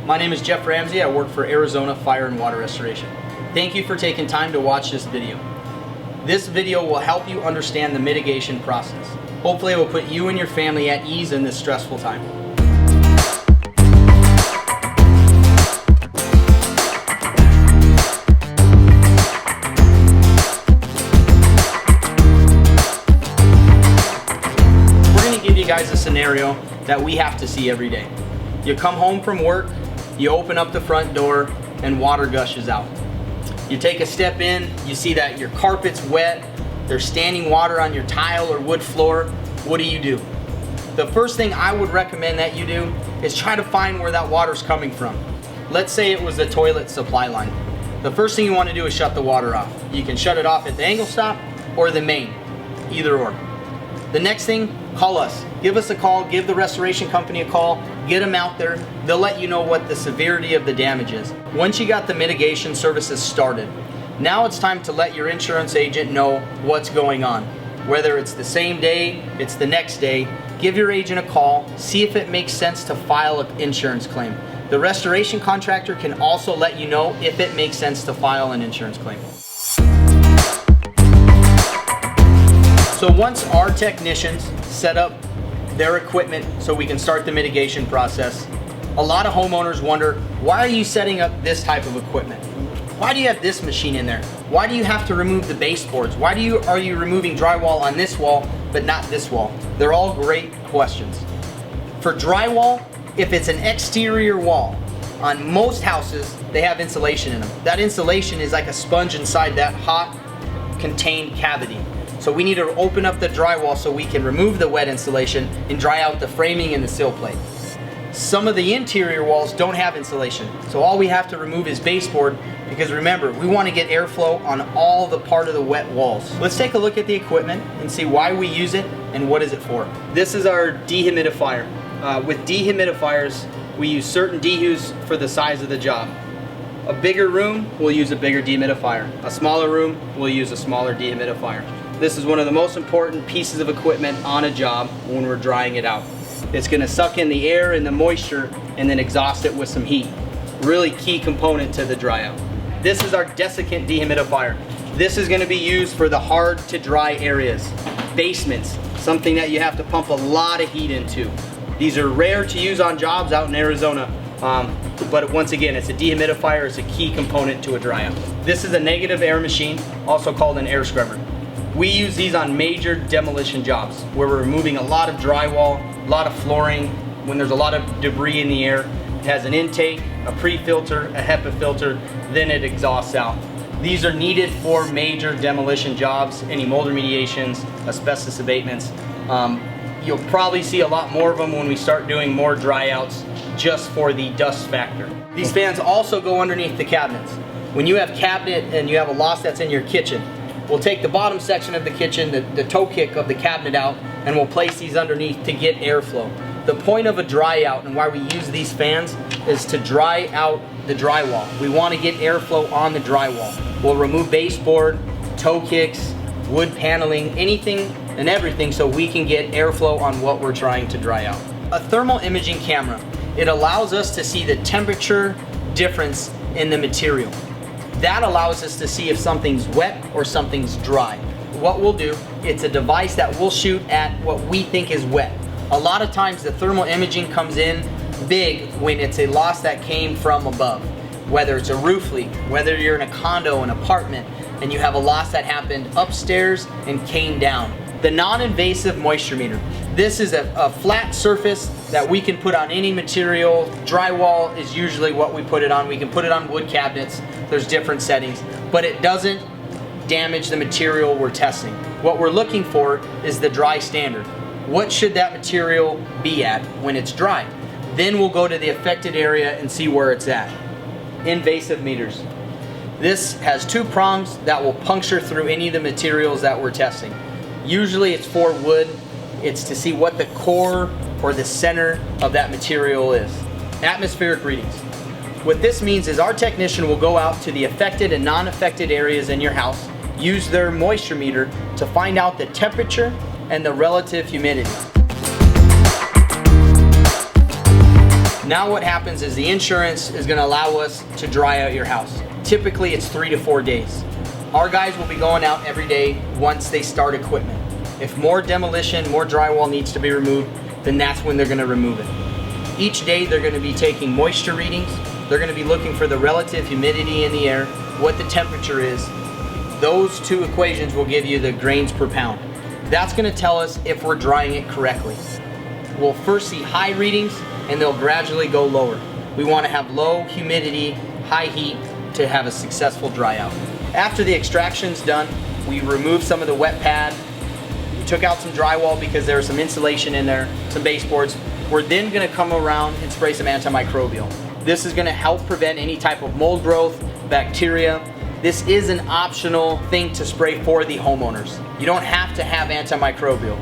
My name is Jeff Ramsey. I work for Arizona Fire and Water Restoration. Thank you for taking time to watch this video. This video will help you understand the mitigation process. Hopefully it will put you and your family at ease in this stressful time. We're going to give you guys a scenario that we have to see every day. You come home from work, you open up the front door, and water gushes out. You take a step in, you see that your carpet's wet, there's standing water on your tile or wood floor. What do? The first thing I would recommend that you do is try to find where that water's coming from. Let's say it was the toilet supply line. The first thing you want to do is shut the water off. You can shut it off at the angle stop or the main, either or. The next thing, call us. Give us a call, give the restoration company a call, get them out there. They'll let you know what the severity of the damage is. Once you got the mitigation services started, now it's time to let your insurance agent know what's going on. Whether it's the same day, it's the next day, give your agent a call, see if it makes sense to file an insurance claim. The restoration contractor can also let you know if it makes sense to file an insurance claim. So once our technicians set up their equipment so we can start the mitigation process, a lot of homeowners wonder, why are you setting up this type of equipment? Why do you have this machine in there? Why do you have to remove the baseboards? Why are you removing drywall on this wall but not this wall? They're all great questions. For drywall, if it's an exterior wall, on most houses they have insulation in them. That insulation is like a sponge inside that hot contained cavity. So we need to open up the drywall so we can remove the wet insulation and dry out the framing and the sill plate. Some of the interior walls don't have insulation, so all we have to remove is baseboard, because remember, we want to get airflow on all the part of the wet walls. Let's take a look at the equipment and see why we use it and what is it for. This is our dehumidifier. With dehumidifiers, we use certain dehus for the size of the job. A bigger room, we'll use a bigger dehumidifier. A smaller room, we'll use a smaller dehumidifier. This is one of the most important pieces of equipment on a job when we're drying it out. It's going to suck in the air and the moisture and then exhaust it with some heat. Really key component to the dry out. This is our desiccant dehumidifier. This is going to be used for the hard to dry areas. Basements, something that you have to pump a lot of heat into. These are rare to use on jobs out in Arizona. But once again, it's a dehumidifier, it's a key component to a dry out. This is a negative air machine, also called an air scrubber. We use these on major demolition jobs where we're removing a lot of drywall, a lot of flooring, when there's a lot of debris in the air. It has an intake, a pre-filter, a HEPA filter, then it exhausts out. These are needed for major demolition jobs, any mold remediations, asbestos abatements. You'll probably see a lot more of them when we start doing more dry outs just for the dust factor. These fans also go underneath the cabinets. When you have cabinet and you have a loss that's in your kitchen, we'll take the bottom section of the kitchen, the toe kick of the cabinet out, and we'll place these underneath to get airflow. The point of a dry out and why we use these fans is to dry out the drywall. We want to get airflow on the drywall. We'll remove baseboard, toe kicks, wood paneling, anything and everything so we can get airflow on what we're trying to dry out. A thermal imaging camera, it allows us to see the temperature difference in the material. That allows us to see if something's wet or something's dry. What we'll do, it's a device that will shoot at what we think is wet. A lot of times the thermal imaging comes in big when it's a loss that came from above. Whether it's a roof leak, whether you're in a condo, an apartment, and you have a loss that happened upstairs and came down. The non-invasive moisture meter. This is a flat surface that we can put on any material. Drywall is usually what we put it on. We can put it on wood cabinets. There's different settings, but it doesn't damage the material we're testing. What we're looking for is the dry standard. What should that material be at when it's dry? Then we'll go to the affected area and see where it's at. Invasive meters. This has two prongs that will puncture through any of the materials that we're testing. Usually it's for wood. It's to see what the core or the center of that material is. Atmospheric readings. What this means is our technician will go out to the affected and non-affected areas in your house, use their moisture meter to find out the temperature and the relative humidity. Now what happens is the insurance is going to allow us to dry out your house. Typically it's 3 to 4 days. Our guys will be going out every day once they start equipment. If more demolition, more drywall needs to be removed, then that's when they're going to remove it. Each day they're going to be taking moisture readings. They're going to be looking for the relative humidity in the air, what the temperature is. Those two equations will give you the grains per pound. That's going to tell us if we're drying it correctly. We'll first see high readings and they'll gradually go lower. We want to have low humidity, high heat to have a successful dry out. After the extraction's done, we remove some of the wet pad. We took out some drywall because there was some insulation in there, some baseboards. We're then going to come around and spray some antimicrobial. This is going to help prevent any type of mold growth, bacteria. This is an optional thing to spray for the homeowners. You don't have to have antimicrobial.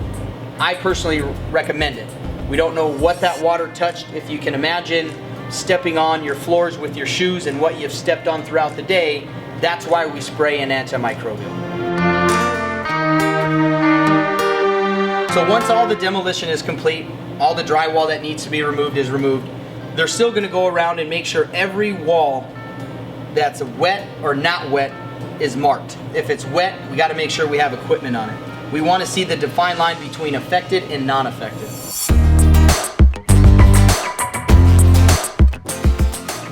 I personally recommend it. We don't know what that water touched. If you can imagine stepping on your floors with your shoes and what you've stepped on throughout the day, that's why we spray an antimicrobial. So once all the demolition is complete, all the drywall that needs to be removed is removed, they're still going to go around and make sure every wall that's wet or not wet is marked. If it's wet, we got to make sure we have equipment on it. We want to see the defined line between affected and non-affected.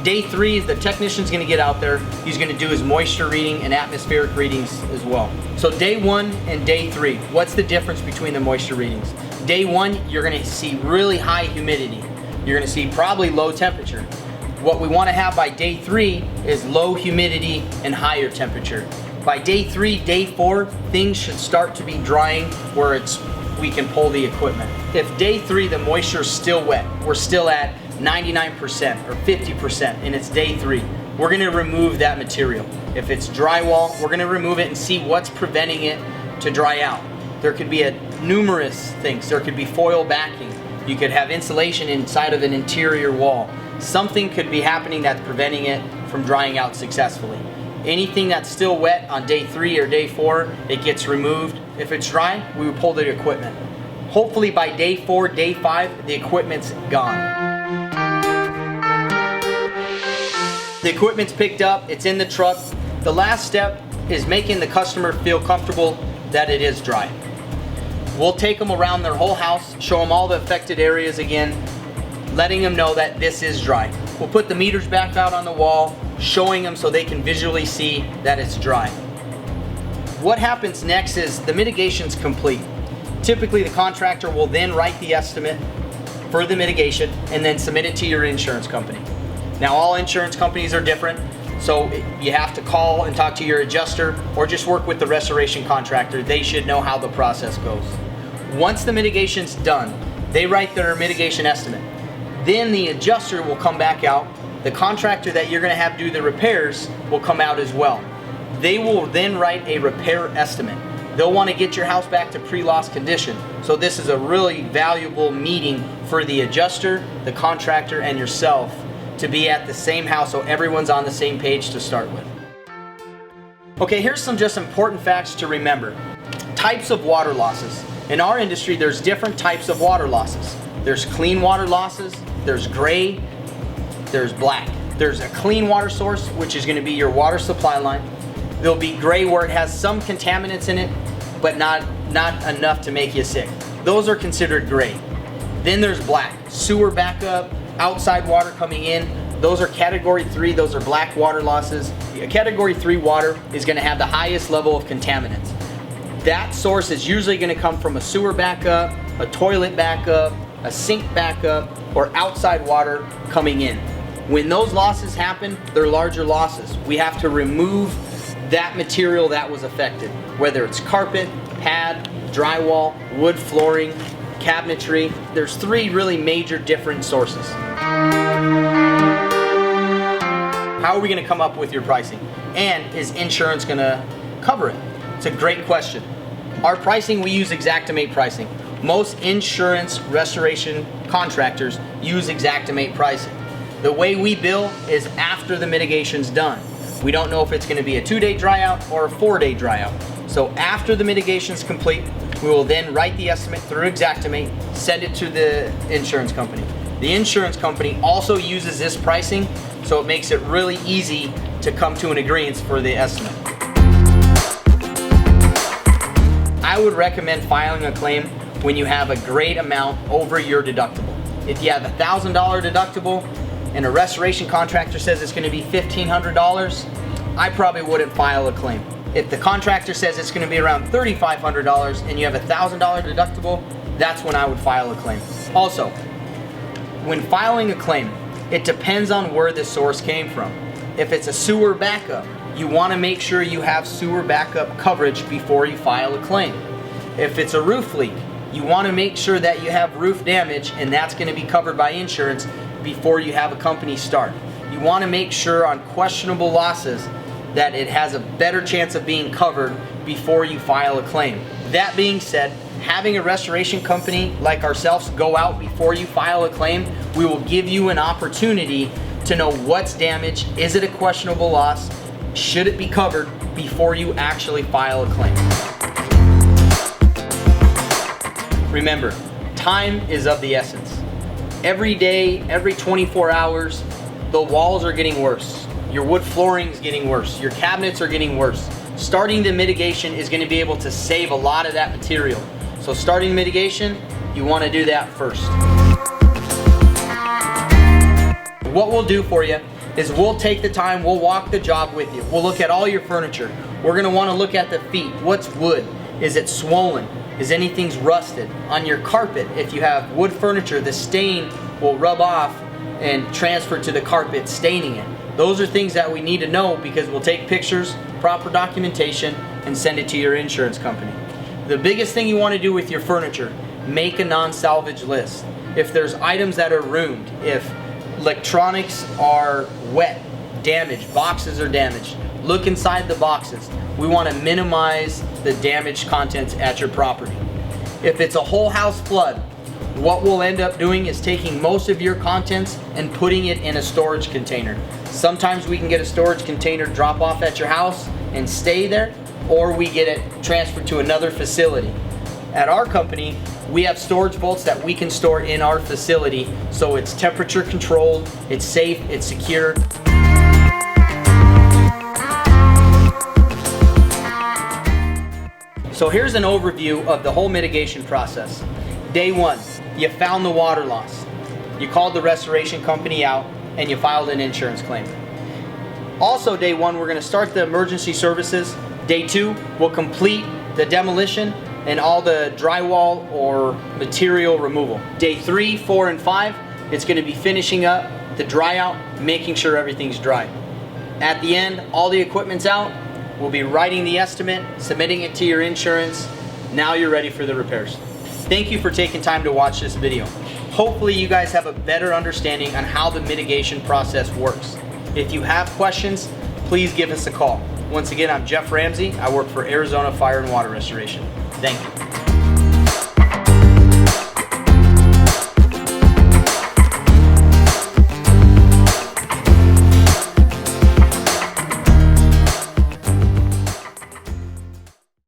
Day 3, the technician's going to get out there. He's going to do his moisture reading and atmospheric readings as well. So day 1 and day 3, what's the difference between the moisture readings? Day 1, you're going to see really high humidity. You're going to see probably low temperature. What we want to have by day 3 is low humidity and higher temperature. By day 3, day 4, things should start to be drying where we can pull the equipment. If day 3 the moisture is still wet, we're still at 99% or 50% and it's day 3, we're going to remove that material. If it's drywall, we're going to remove it and see what's preventing it to dry out. There could be numerous things. There could be foil backing. You could have insulation inside of an interior wall. Something could be happening that's preventing it from drying out successfully. Anything that's still wet on day 3 or day 4, it gets removed. If it's dry, we will pull the equipment. Hopefully by day 4, day 5, the equipment's gone. The equipment's picked up, it's in the truck. The last step is making the customer feel comfortable that it is dry. We'll take them around their whole house, show them all the affected areas again, letting them know that this is dry. We'll put the meters back out on the wall, showing them so they can visually see that it's dry. What happens next is the mitigation's complete. Typically the contractor will then write the estimate for the mitigation and then submit it to your insurance company. Now all insurance companies are different, so you have to call and talk to your adjuster or just work with the restoration contractor. They should know how the process goes. Once the mitigation's done, they write their mitigation estimate. Then the adjuster will come back out. The contractor that you're going to have do the repairs will come out as well. They will then write a repair estimate. They'll want to get your house back to pre-loss condition. So this is a really valuable meeting for the adjuster, the contractor, and yourself to be at the same house so everyone's on the same page to start with. Okay, here's some just important facts to remember. Types of water losses. In our industry, there's different types of water losses. There's clean water losses, there's gray, there's black. There's a clean water source, which is going to be your water supply line. There'll be gray where it has some contaminants in it, but not enough to make you sick. Those are considered gray. Then there's black, sewer backup, outside water coming in. Those are category 3, those are black water losses. Category 3 water is going to have the highest level of contaminants. That source is usually going to come from a sewer backup, a toilet backup, a sink backup, or outside water coming in. When those losses happen, they're larger losses. We have to remove that material that was affected, whether it's carpet, pad, drywall, wood flooring, cabinetry. There's 3 really major different sources. How are we going to come up with your pricing? And is insurance going to cover it? It's a great question. Our pricing, we use Xactimate pricing. Most insurance restoration contractors use Xactimate pricing. The way we bill is after the mitigation's done. We don't know if it's going to be a 2-day dry out or a 4-day dry out. So after the mitigation's complete, we will then write the estimate through Xactimate, send it to the insurance company. The insurance company also uses this pricing, so it makes it really easy to come to an agreement for the estimate. I would recommend filing a claim when you have a great amount over your deductible. If you have a $1,000 deductible and a restoration contractor says it's going to be $1,500, I probably wouldn't file a claim. If the contractor says it's going to be around $3,500 and you have a $1,000 deductible, that's when I would file a claim. Also, when filing a claim, it depends on where the source came from. If it's a sewer backup, you want to make sure you have sewer backup coverage before you file a claim. If it's a roof leak, you want to make sure that you have roof damage, and that's going to be covered by insurance before you have a company start. You want to make sure on questionable losses that it has a better chance of being covered before you file a claim. That being said, having a restoration company like ourselves go out before you file a claim, we will give you an opportunity to know what's damaged, is it a questionable loss, should it be covered before you actually file a claim. Remember, time is of the essence. Every day, every 24 hours, the walls are getting worse. Your wood flooring is getting worse. Your cabinets are getting worse. Starting the mitigation is going to be able to save a lot of that material. So starting mitigation, you want to do that first. What we'll do for you is we'll take the time, we'll walk the job with you. We'll look at all your furniture. We're going to want to look at the feet. What's wood? Is it swollen? Is anything's rusted? On your carpet, if you have wood furniture, the stain will rub off and transfer to the carpet, staining it. Those are things that we need to know because we'll take pictures, proper documentation, and send it to your insurance company. The biggest thing you want to do with your furniture, make a non-salvage list. If there's items that are ruined, if electronics are wet, damaged, boxes are damaged, look inside the boxes. We want to minimize the damaged contents at your property. If it's a whole house flood, what we'll end up doing is taking most of your contents and putting it in a storage container. Sometimes we can get a storage container drop off at your house and stay there, or we get it transferred to another facility. At our company, we have storage vaults that we can store in our facility, so it's temperature controlled, it's safe, it's secure. So here's an overview of the whole mitigation process. Day one, you found the water loss. You called the restoration company out and you filed an insurance claim. Also day one, we're going to start the emergency services. Day two, we'll complete the demolition and all the drywall or material removal. Day 3, 4, and 5, it's going to be finishing up the dry out, making sure everything's dry. At the end, all the equipment's out. We'll be writing the estimate, submitting it to your insurance. Now you're ready for the repairs. Thank you for taking time to watch this video. Hopefully you guys have a better understanding on how the mitigation process works. If you have questions, please give us a call. Once again, I'm Jeff Ramsey. I work for Arizona Fire and Water Restoration. Thank you.